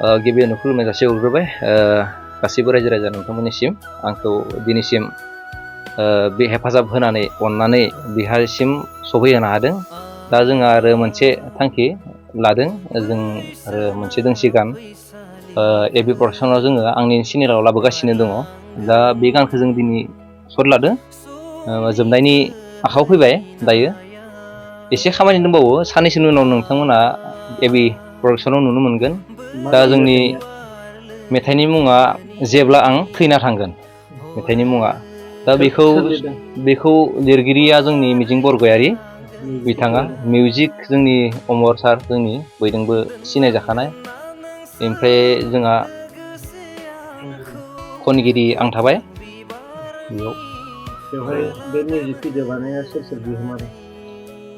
गिबियावनो खुलुमनाय जासिहरग्रोबाय गासैबो रायजो राजा नोंथांमोननिसिम आंखौ दिनैसिम बे हेफाजाब होनानै अननानै बिहारसिम सफैहोनो हादों। दा जोंहा आरो मोनसे थांखि लादों, जों आरो मोनसे दोंसे गान एबि प्रडाक्सनाव जोङो आंनि चेनेलाव लाबोगासिनो दङ। दा बे गानखौ जों दिनै सर्ट लादों, जोबनायनि आखायाव फैबाय दायो। एसे खामानि दंबावो, साननैसोनि उनाव नोंथांमोना एबि प्रडाक्सनाव नुनो मोनगोन। दा जोंनि मेथाइनि मुङा जेब्ला आं थैना थांगोन, मेथाइनि मुङा। दा बेखौ लिरगिरिया जोंनि मिजिं बरगयारि, बिथाङा मिउजिक जोंनि अमर सार, जोंनि बयजोंबो सिनायजाखानाय। ओमफ्राय जोंहा खनगिरि आं थाबाय बेवहाय बे मिउजिक भिडिअ बानायनाया सोर बिहोमा दं?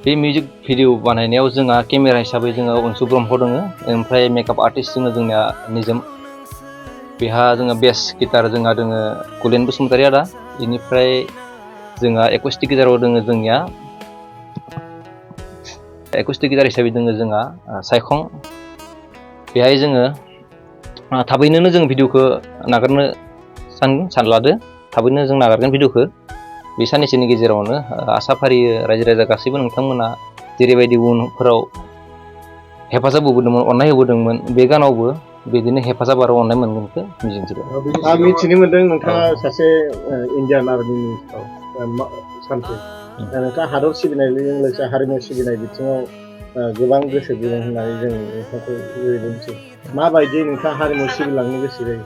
बे मिउजिक भिडिअ बानायनायाव जोंहा केमेरा हिसाबै जोङो अनसु ब्रह्म दङ, ओमफ्राय मेकआप आर्टिस्ट जोङो जोंनिया निजोम, बेहा जोङो बेस गिटार जोंहा दोङो कुलेन बसुमतारी आदा, बेनिफ्राय जोंहा एकुस्टिक गिटाराव दोङो जोंनिया एकुस्टिक गिटार हिसाबै दोङो जोंहा सायखं। बेहाय जोङो थाबैनो जों भिडिअखौ नागारनो सानलादो, थाबैनो जों नागारगोन भिडिअखौ बे साननैसोनि गेजेरावनो। आसा फारियो रायजो राजा गासैबो नोंथांमोना जेरैबायदि उनफोराव हेफाजाब होबोदोंमोन, अननाय होबोदोंमोन, बे गानावबो बिदिनो हेफाजाब आरो अननाय मोनगोनखौ मिजिंथिबाय। आं मिथिनो मोन्दों नोंथाङा सासे इण्डियान आर्मिनि सानथ्रि। नोंथाङा हादर सिबिनायजों लोगोसे हारिमु सिबिनाय बिथिङाव गोबां गोसो गुदुं होननानै जों नोंथांखौ मिथियो। माबायदि नोंथाङा हारिमु सिबिलांनो गोसो जायो?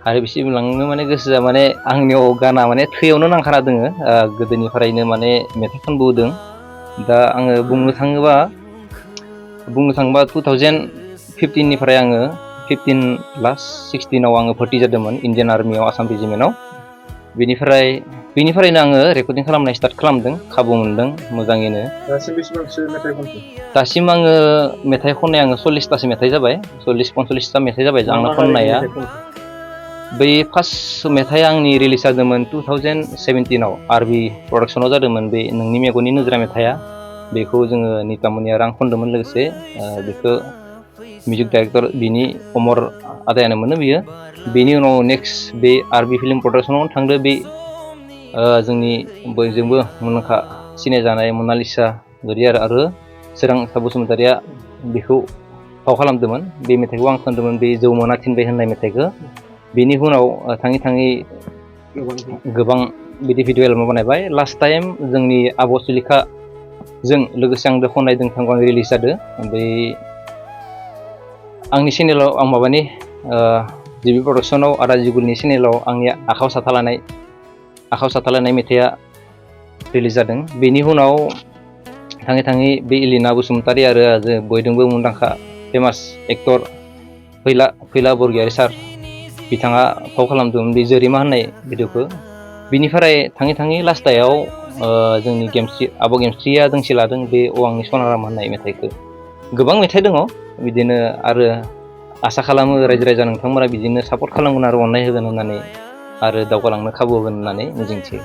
हारिमु सिबिलांनो माने गोसोआ माने आंनियाव गाना माने थैयावनो नांखाना दोङो, गोदोनिफ्रायनो माने मेथाइ खनबोदों। दा आङो बुंनो थाङोबा 2015निफ्राय आङो 15 लास्ट 16आव आङो भर्ति जादोंमोन इण्डियान आर्मियाव, आसाम रेजिमेन्टआव। बेनिफ्रायनो आङो रेकर्डिं खालामनाय स्टार्ट खालामदों, खाबु मोनदों मोजाङैनो। दासिम बेसेबांसो मेथाइ खनखो? दासिम आङो मेथाइ खननाय 40थासो मेथाइ जाबाय, 40-45था मेथाइ जाबाय आंना खननाया। बै फार्स्ट मेथाइआ आंनि रिलिज जादोंमोन 2017आव, आरबि प्रडाक्सनाव जादोंमोन। बे नोंनि मेगननि नोजोरा मेथाइआ, बेखौ जोङो नितामनि आरो आं खनदोंमोन लोगोसे। बेखौ मिउजिक डाइरेक्टर बिनि अमर आदायानो मोनो बियो। बेनि उनाव नेक्स्ट बे आरबि फिल्म प्रडाक्सनाव थांदो, बे जोंनि बयजोंबो मुंदांखा सिनायजानाय मनालिसा गदियार आरो सोरांसा बसुमतारिया बेखौ फाव खालामदोंमोन। बे मेथाइखौ आं खनदोंमोन, बे जौमोना थिनबाय होननाय मेथाइखौ। बेनि उनाव थाङै थाङै गोबां बिदि भिडिअ एलबाम बानायबाय। लास्ट टाइम जोंनि आब' सुलेखाजों लोगोसे आंजों खननाय दोंथांखौ आं रिलिज जादों। बै आंनि चेनेलाव, आं माबानि जिबि प्रडाक्सनाव आदा जिगुलनि चेनेलाव आंनि आखायाव साथालानाय मेथाइआ रिलिज जादों। बेनि उनाव थाङै थाङै बे इलिना बसुमतारी आरो बयजोंबो मुंदांखा फेमास एक्टर फैला बरगयारि सार, बिथाङा फाव खालामदोंमोन बे जोरिमा होननाय भिडिअखौ। बिनिफ्राय थाङै थाङै लास्टायाव जोंनि आब' गेमस्रिया दोंसे लादों, बे अवांनि सनाराम होननाय मेथाइखौ। गोबां मेथाइ दङ बिदिनो, आरो आसा खालामो रायजो राजा नोंथांमोना बिदिनो सापर्ट खालामगोन आरो अननाय होगोन होननानै, आरो दावगालांनो खाबु होगोन होननानै मिजिंथियो।